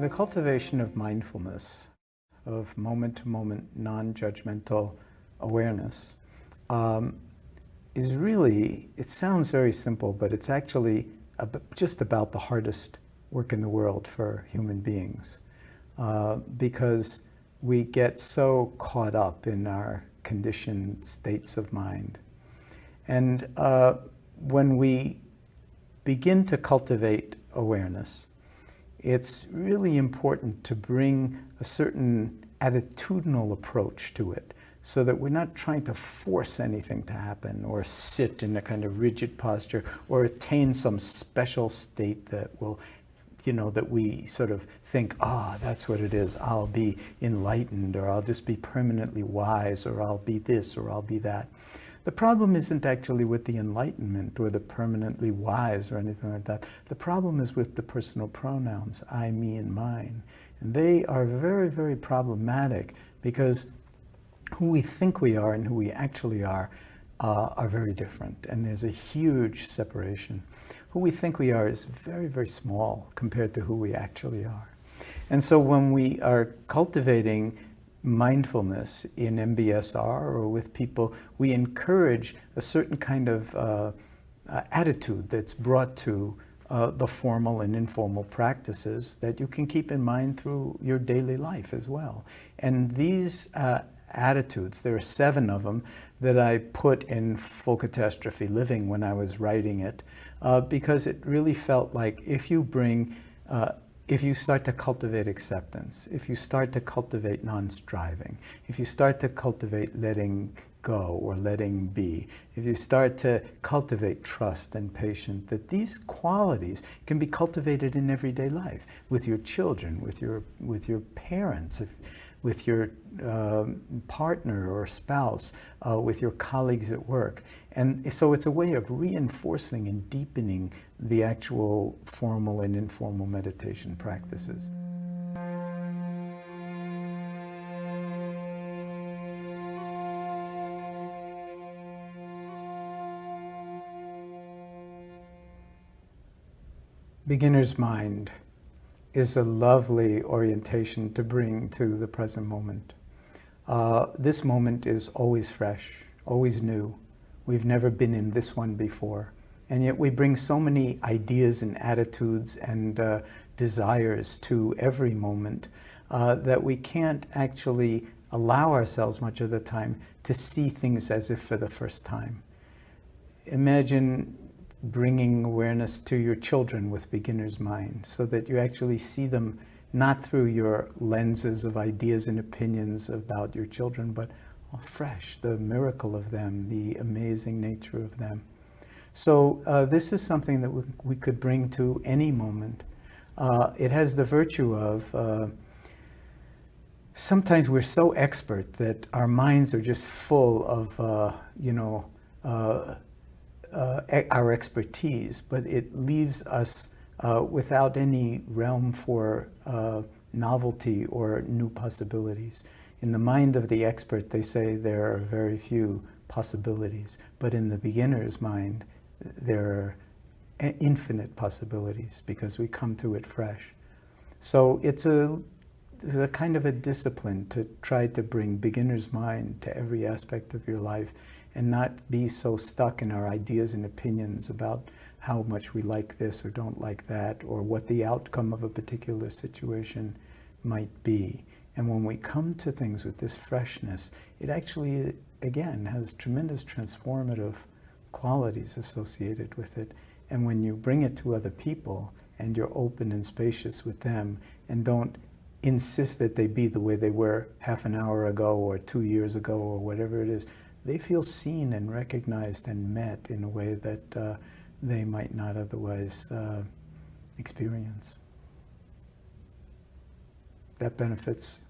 The cultivation of mindfulness, of moment-to-moment, non-judgmental awareness, is really, it sounds very simple, but it's actually just about the hardest work in the world for human beings, because we get so caught up in our conditioned states of mind. And when we begin to cultivate awareness, it's really important to bring a certain attitudinal approach to it, so that we're not trying to force anything to happen or sit in a kind of rigid posture or attain some special state that will, that we sort of think, that's what it is, I'll be enlightened, or I'll just be permanently wise, or I'll be this, or I'll be that. The problem isn't actually with the enlightenment or the permanently wise or anything like that. The problem is with the personal pronouns, I, me, and mine. And they are very, very problematic, because who we think we are and who we actually are very different. And there's a huge separation. Who we think we are is very, very small compared to who we actually are. And so when we are cultivating mindfulness in MBSR or with people, we encourage a certain kind of attitude that's brought to the formal and informal practices that you can keep in mind through your daily life as well. And these attitudes, there are 7 of them that I put in Full Catastrophe Living when I was writing it, because it really felt like if you start to cultivate acceptance, if you start to cultivate non-striving, if you start to cultivate letting go or letting be, if you start to cultivate trust and patience, that these qualities can be cultivated in everyday life, with your children, with your parents, with your partner or spouse, with your colleagues at work. And so it's a way of reinforcing and deepening the actual formal and informal meditation practices. Beginner's mind is a lovely orientation to bring to the present moment. This moment is always fresh, always new. We've never been in this one before. And yet we bring so many ideas and attitudes and desires to every moment that we can't actually allow ourselves much of the time to see things as if for the first time. Imagine bringing awareness to your children with beginner's mind, so that you actually see them not through your lenses of ideas and opinions about your children, but fresh, the miracle of them, the amazing nature of them. So this is something that we could bring to any moment. It has the virtue of, sometimes we're so expert that our minds are just full of, our expertise, but it leaves us without any realm for novelty or new possibilities. In the mind of the expert, they say there are very few possibilities, but in the beginner's mind, there are infinite possibilities, because we come to it fresh. So it's a kind of a discipline to try to bring beginner's mind to every aspect of your life, and not be so stuck in our ideas and opinions about how much we like this or don't like that, or what the outcome of a particular situation might be. And when we come to things with this freshness, it actually, again, has tremendous transformative qualities associated with it. And when you bring it to other people, and you're open and spacious with them, and don't insist that they be the way they were half an hour ago or 2 years ago or whatever it is, they feel seen and recognized and met in a way that they might not otherwise experience. That benefits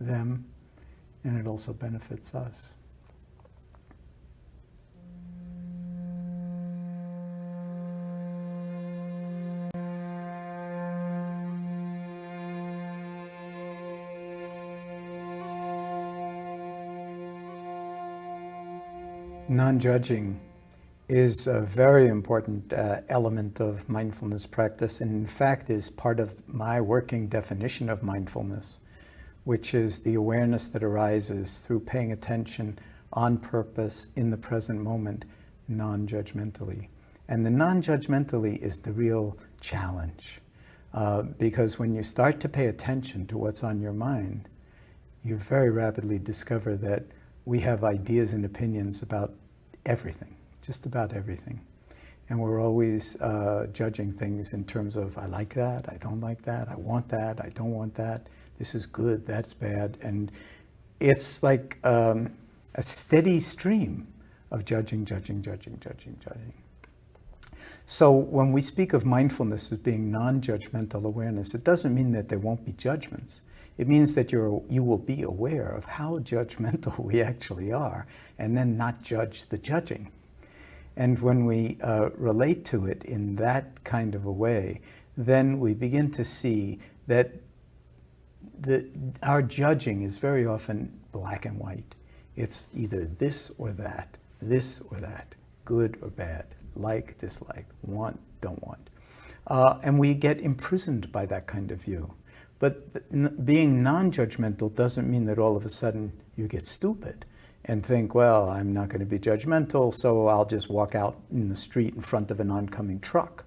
them, and it also benefits us. Non-judging is a very important element of mindfulness practice, and in fact is part of my working definition of mindfulness, which is the awareness that arises through paying attention on purpose in the present moment, non-judgmentally. And the non-judgmentally is the real challenge, because when you start to pay attention to what's on your mind, you very rapidly discover that we have ideas and opinions about everything, just about everything. And we're always judging things in terms of, I like that, I don't like that, I want that, I don't want that, this is good, that's bad. And it's like a steady stream of judging. So when we speak of mindfulness as being non-judgmental awareness, it doesn't mean that there won't be judgments. It means that you will be aware of how judgmental we actually are, and then not judge the judging. And when we relate to it in that kind of a way, then we begin to see that our judging is very often black and white. It's either this or that, good or bad, like, dislike, want, don't want. And we get imprisoned by that kind of view. But being non-judgmental doesn't mean that all of a sudden you get stupid and think, well, I'm not going to be judgmental, so I'll just walk out in the street in front of an oncoming truck.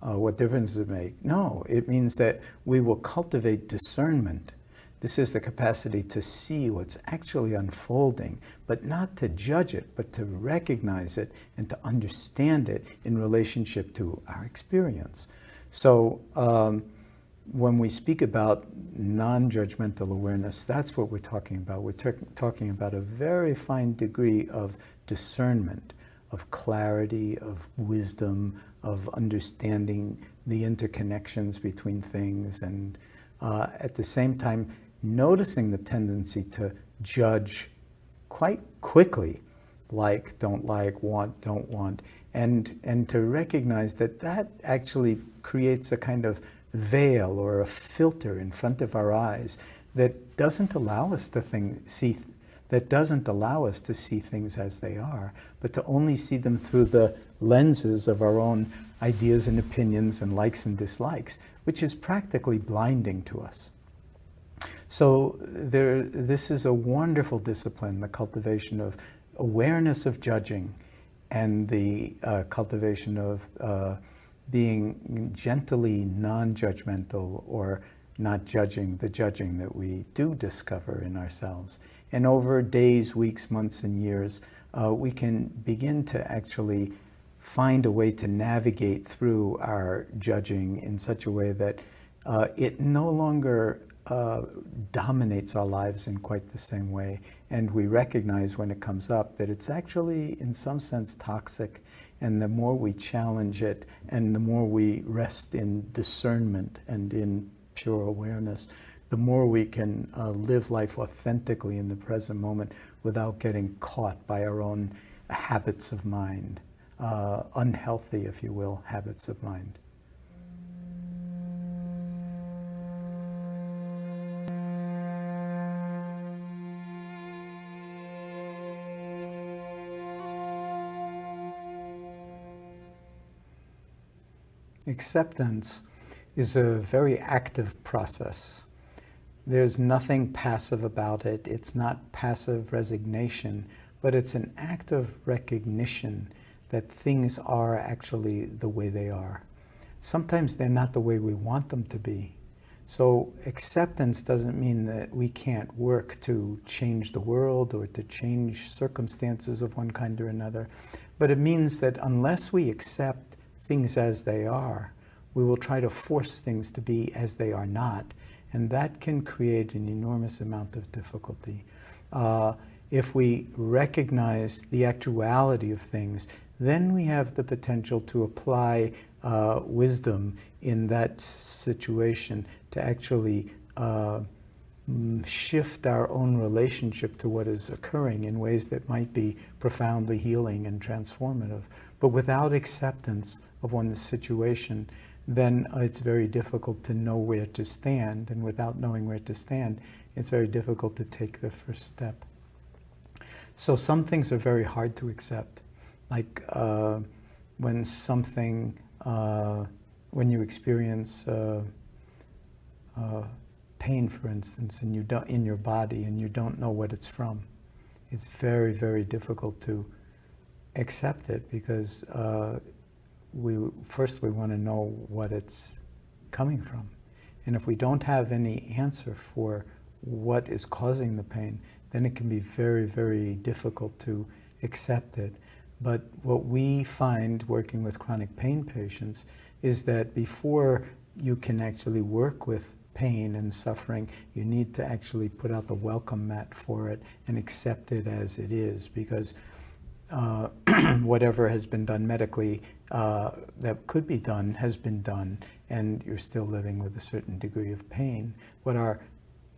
What difference does it make? No, it means that we will cultivate discernment. This is the capacity to see what's actually unfolding, but not to judge it, but to recognize it and to understand it in relationship to our experience. So when we speak about non-judgmental awareness, that's what we're talking about. We're talking about a very fine degree of discernment, of clarity, of wisdom, of understanding the interconnections between things, and at the same time, noticing the tendency to judge quite quickly, like, don't like, want, don't want, and to recognize that that actually creates a kind of veil or a filter in front of our eyes that doesn't allow us to see things as they are, but to only see them through the lenses of our own ideas and opinions and likes and dislikes, which is practically blinding to us. So this is a wonderful discipline, the cultivation of awareness of judging and the cultivation of being gently non-judgmental, or not judging the judging that we do discover in ourselves. And over days, weeks, months, and years, we can begin to actually find a way to navigate through our judging in such a way that it no longer dominates our lives in quite the same way. And we recognize when it comes up that it's actually, in some sense, toxic. And the more we challenge it, and the more we rest in discernment and in pure awareness, the more we can live life authentically in the present moment without getting caught by our own habits of mind, unhealthy, if you will, habits of mind. Acceptance is a very active process. There's nothing passive about it. It's not passive resignation, but it's an active recognition that things are actually the way they are. Sometimes they're not the way we want them to be. So acceptance doesn't mean that we can't work to change the world or to change circumstances of one kind or another, but it means that unless we accept things as they are, we will try to force things to be as they are not, and that can create an enormous amount of difficulty. If we recognize the actuality of things, then we have the potential to apply wisdom in that situation to actually shift our own relationship to what is occurring in ways that might be profoundly healing and transformative. But without acceptance of one's situation, then it's very difficult to know where to stand. And without knowing where to stand, it's very difficult to take the first step. So some things are very hard to accept. Like when something, when you experience pain, for instance, and you don't, in your body, and you don't know what it's from, it's very, very difficult to accept it, because we want to know what it's coming from. And if we don't have any answer for what is causing the pain, then it can be very, very difficult to accept it. But what we find working with chronic pain patients is that before you can actually work with pain and suffering, you need to actually put out the welcome mat for it and accept it as it is, because whatever has been done medically that could be done has been done, and you're still living with a certain degree of pain. What our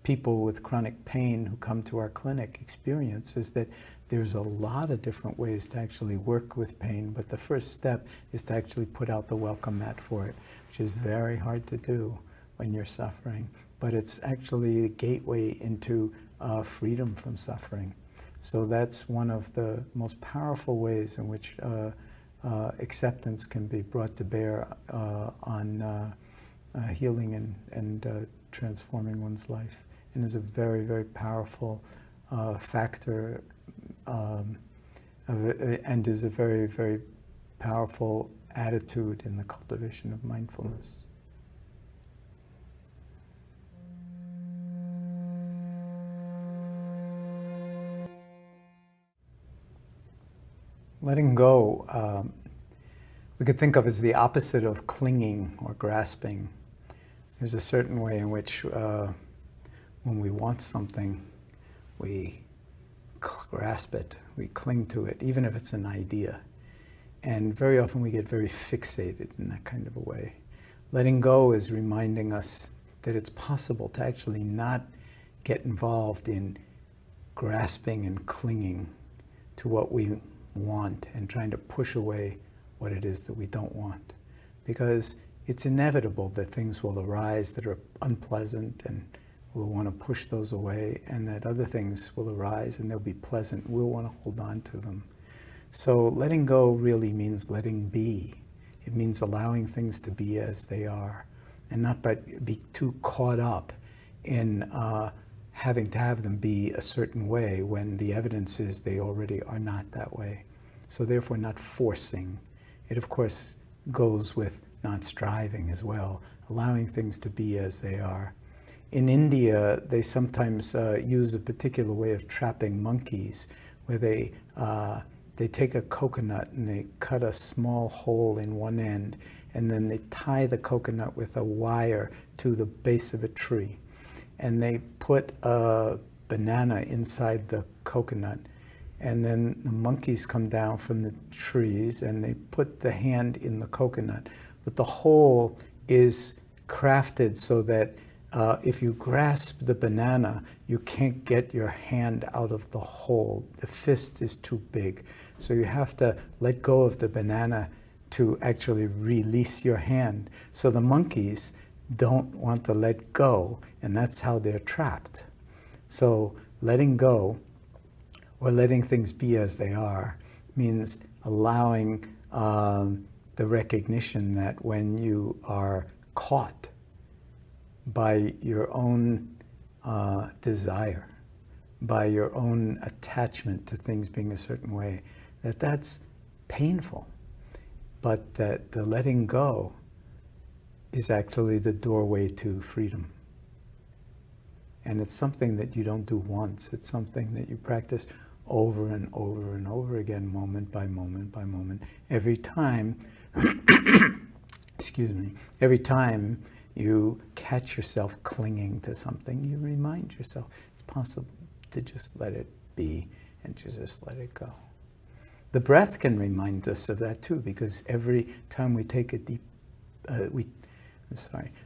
people with chronic pain who come to our clinic experience is that there's a lot of different ways to actually work with pain, but the first step is to actually put out the welcome mat for it, which is very hard to do when you're suffering, but it's actually the gateway into freedom from suffering. So that's one of the most powerful ways in which acceptance can be brought to bear on healing and transforming one's life, and is a very, very powerful factor, and is a very, very powerful attitude in the cultivation of mindfulness. Letting go, we could think of as the opposite of clinging or grasping. There's a certain way in which when we want something, we grasp it, we cling to it, even if it's an idea. And very often we get very fixated in that kind of a way. Letting go is reminding us that it's possible to actually not get involved in grasping and clinging to what we want and trying to push away what it is that we don't want. Because it's inevitable that things will arise that are unpleasant, and we'll want to push those away, and that other things will arise and they'll be pleasant. We'll want to hold on to them. So letting go really means letting be. It means allowing things to be as they are, and not be too caught up in having to have them be a certain way when the evidence is they already are not that way. So therefore not forcing. It of course goes with not striving as well, allowing things to be as they are. In India, they sometimes use a particular way of trapping monkeys, where they take a coconut and they cut a small hole in one end, and then they tie the coconut with a wire to the base of a tree. And they put a banana inside the coconut, and then the monkeys come down from the trees and they put the hand in the coconut. But the hole is crafted so that if you grasp the banana, you can't get your hand out of the hole. The fist is too big. So you have to let go of the banana to actually release your hand. So the monkeys don't want to let go, and that's how they're trapped. So letting go, or letting things be as they are, means allowing the recognition that when you are caught by your own desire, by your own attachment to things being a certain way, that's painful, but that the letting go is actually the doorway to freedom. And it's something that you don't do once. It's something that you practice over and over and over again, moment by moment by moment. Every time, excuse me, every time you catch yourself clinging to something, you remind yourself it's possible to just let it be and to just let it go. The breath can remind us of that too, because every time we take a deep,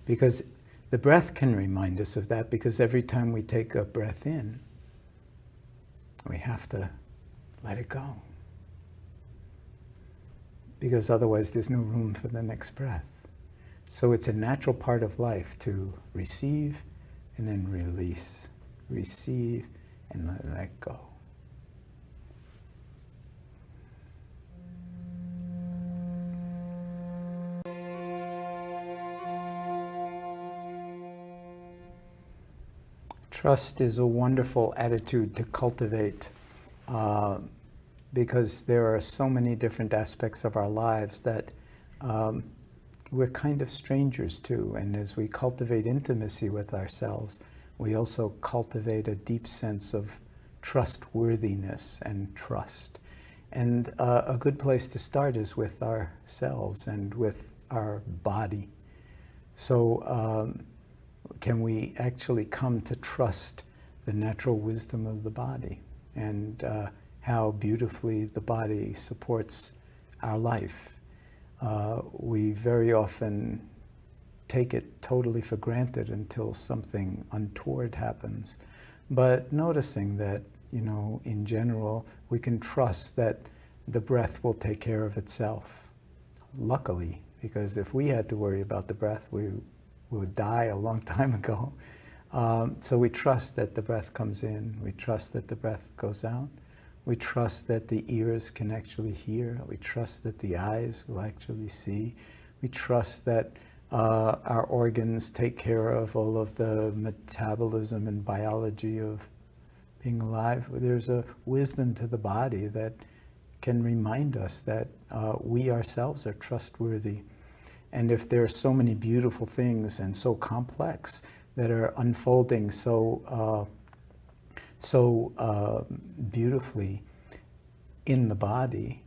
because the breath can remind us of that, because every time we take a breath in, we have to let it go. Because otherwise there's no room for the next breath. So it's a natural part of life to receive and then release. Receive and let go. Trust is a wonderful attitude to cultivate because there are so many different aspects of our lives that we're kind of strangers to. And as we cultivate intimacy with ourselves, we also cultivate a deep sense of trustworthiness and trust. And a good place to start is with ourselves and with our body. So can we actually come to trust the natural wisdom of the body and how beautifully the body supports our life? We very often take it totally for granted until something untoward happens. But noticing that, you know, in general, we can trust that the breath will take care of itself. Luckily, because if we had to worry about the breath, we would die a long time ago. So we trust that the breath comes in. We trust that the breath goes out. We trust that the ears can actually hear. We trust that the eyes will actually see. We trust that our organs take care of all of the metabolism and biology of being alive. There's a wisdom to the body that can remind us that we ourselves are trustworthy. And if there are so many beautiful things and so complex that are unfolding so beautifully in the body,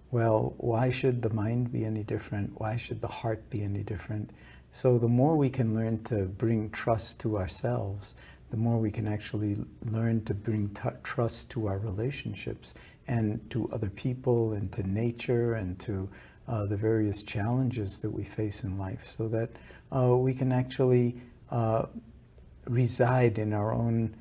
well, why should the mind be any different? Why should the heart be any different? So the more we can learn to bring trust to ourselves, the more we can actually learn to bring trust to our relationships and to other people and to nature and to the various challenges that we face in life, so that we can actually reside in our own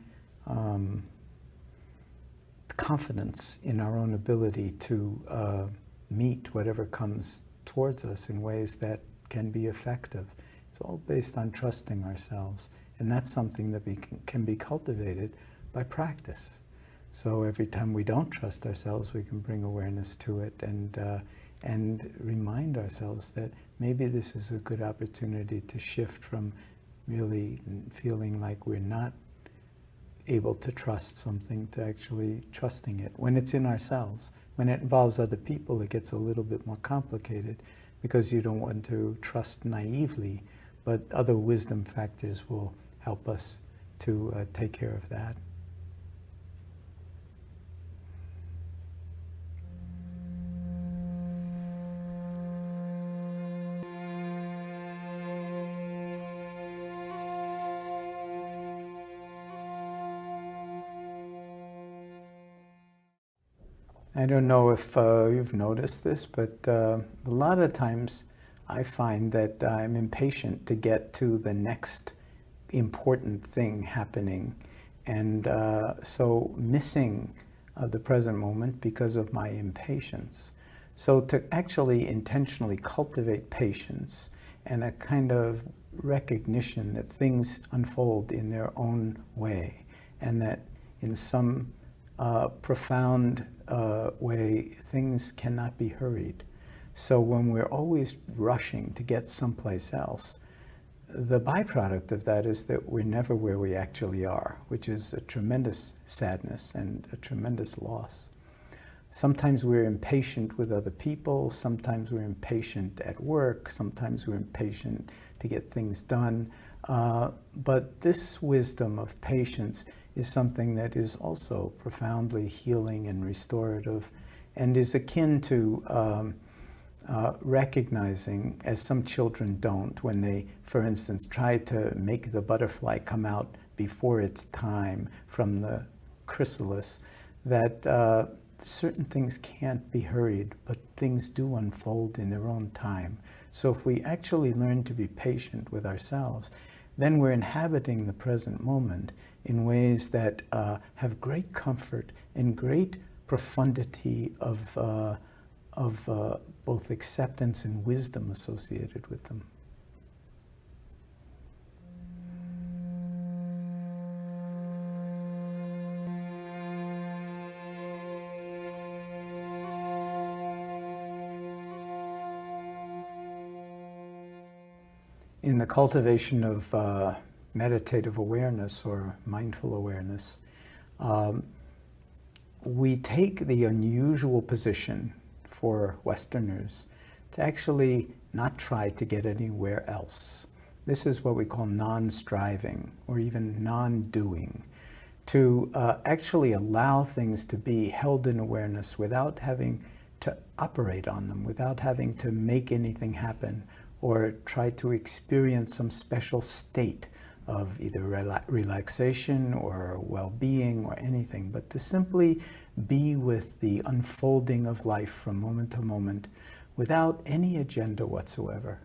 confidence in our own ability to meet whatever comes towards us in ways that can be effective. It's all based on trusting ourselves, and that's something that can be cultivated by practice. So every time we don't trust ourselves, we can bring awareness to it and remind ourselves that maybe this is a good opportunity to shift from really feeling like we're not able to trust something to actually trusting it when it's in ourselves. When it involves other people, it gets a little bit more complicated because you don't want to trust naively, but other wisdom factors will help us to take care of that. I don't know if you've noticed this, but a lot of times I find that I'm impatient to get to the next important thing happening, and so missing the present moment because of my impatience. So to actually intentionally cultivate patience and a kind of recognition that things unfold in their own way, and that in some profound way, things cannot be hurried. So when we're always rushing to get someplace else, the byproduct of that is that we're never where we actually are, which is a tremendous sadness and a tremendous loss. Sometimes we're impatient with other people, sometimes we're impatient at work, sometimes we're impatient to get things done. But this wisdom of patience is something that is also profoundly healing and restorative, and is akin to recognizing, as some children don't, when they, for instance, try to make the butterfly come out before its time from the chrysalis, that certain things can't be hurried, but things do unfold in their own time. So if we actually learn to be patient with ourselves, then we're inhabiting the present moment in ways that have great comfort and great profundity of both acceptance and wisdom associated with them. In the cultivation of meditative awareness or mindful awareness, we take the unusual position for Westerners to actually not try to get anywhere else. This is what we call non-striving or even non-doing, to actually allow things to be held in awareness without having to operate on them, without having to make anything happen or try to experience some special state of either relaxation or well-being or anything, but to simply be with the unfolding of life from moment to moment without any agenda whatsoever.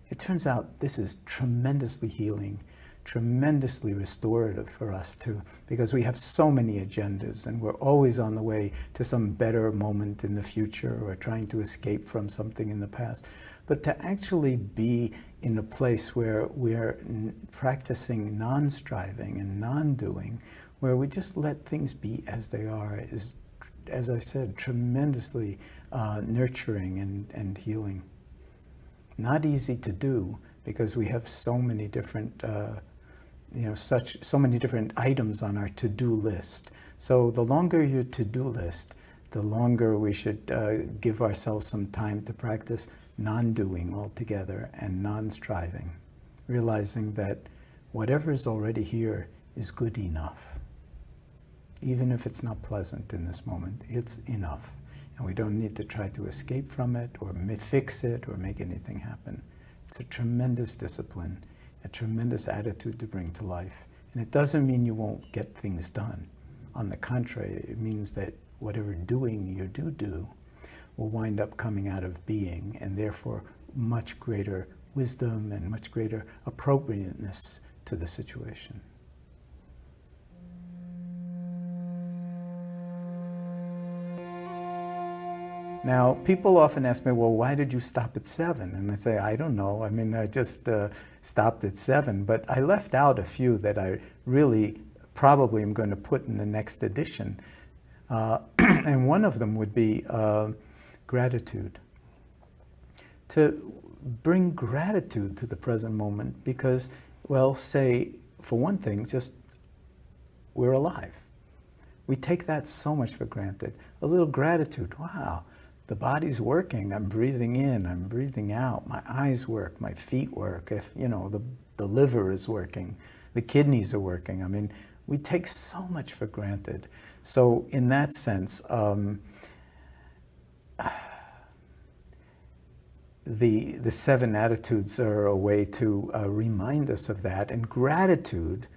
It turns out this is tremendously healing, tremendously restorative for us too, because we have so many agendas and we're always on the way to some better moment in the future or trying to escape from something in the past. But to actually be in a place where we're practicing non-striving and non-doing, where we just let things be as they are, is, as I said, tremendously nurturing and healing. Not easy to do because we have so many different, so many different items on our to-do list. So the longer your to-do list, the longer we should give ourselves some time to practice non-doing altogether and non-striving, realizing that whatever is already here is good enough. Even if it's not pleasant in this moment, it's enough. And we don't need to try to escape from it or fix it or make anything happen. It's a tremendous discipline, a tremendous attitude to bring to life. And it doesn't mean you won't get things done. On the contrary, it means that whatever doing you do will wind up coming out of being, and therefore much greater wisdom and much greater appropriateness to the situation. Now, people often ask me, well, why did you stop at 7? And I say, I don't know. I mean, I just stopped at 7, but I left out a few that I really probably am going to put in the next edition. And one of them would be gratitude. To bring gratitude to the present moment because, well, say, for one thing, just we're alive. We take that so much for granted. A little gratitude, wow. The body's working, I'm breathing in, I'm breathing out, my eyes work, my feet work, if, the liver is working, the kidneys are working. I mean, we take so much for granted. So in that sense, the 7 attitudes are a way to remind us of that, and gratitude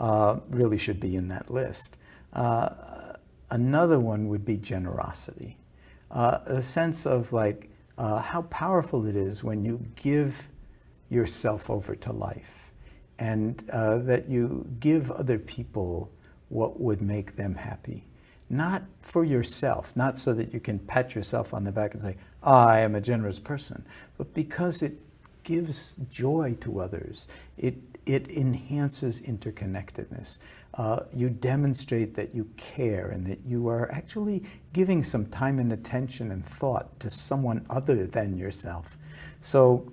really should be in that list. Another one would be generosity. A sense of how powerful it is when you give yourself over to life and that you give other people what would make them happy. Not for yourself, not so that you can pat yourself on the back and say, I am a generous person, but because it gives joy to others. It enhances interconnectedness. You demonstrate that you care and that you are actually giving some time and attention and thought to someone other than yourself. So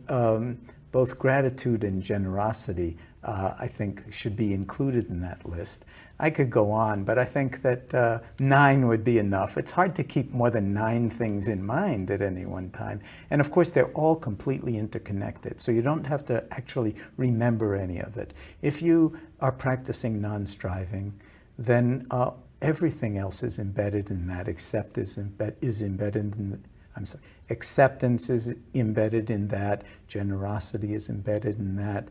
both gratitude and generosity, I think, should be included in that list. I could go on, but I think that 9 would be enough. It's hard to keep more than 9 things in mind at any one time. And of course, they're all completely interconnected, so you don't have to actually remember any of it. If you are practicing non-striving, then everything else is embedded in that. Acceptance is embedded in acceptance is embedded in that. Generosity is embedded in that.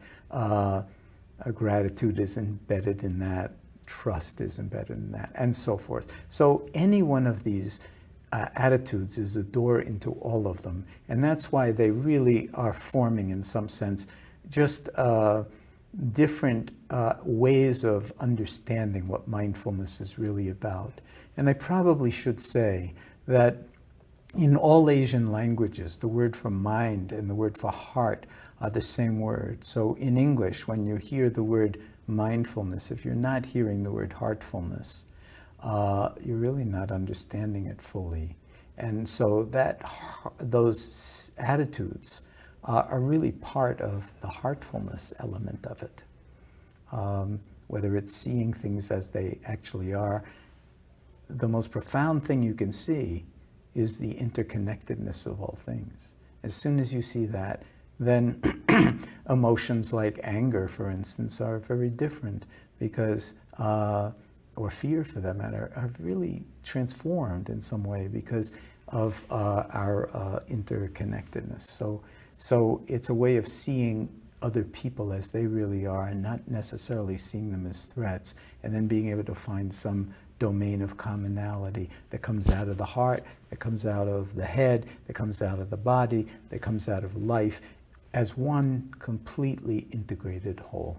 Gratitude is embedded in that. Trust is embedded in that, and so forth. So any one of these attitudes is a door into all of them, and that's why they really are forming, in some sense, just different ways of understanding what mindfulness is really about. And I probably should say that in all Asian languages, the word for mind and the word for heart are the same word. So in English, when you hear the word mindfulness, if you're not hearing the word heartfulness, you're really not understanding it fully. And so those attitudes are really part of the heartfulness element of it. whether it's seeing things as they actually are. The most profound thing you can see is the interconnectedness of all things. As soon as you see that, then emotions like anger, for instance, are very different because, or fear for that matter, are really transformed in some way because of our interconnectedness. So it's a way of seeing other people as they really are and not necessarily seeing them as threats, and then being able to find some domain of commonality that comes out of the heart, that comes out of the head, that comes out of the body, that comes out of life as one completely integrated whole.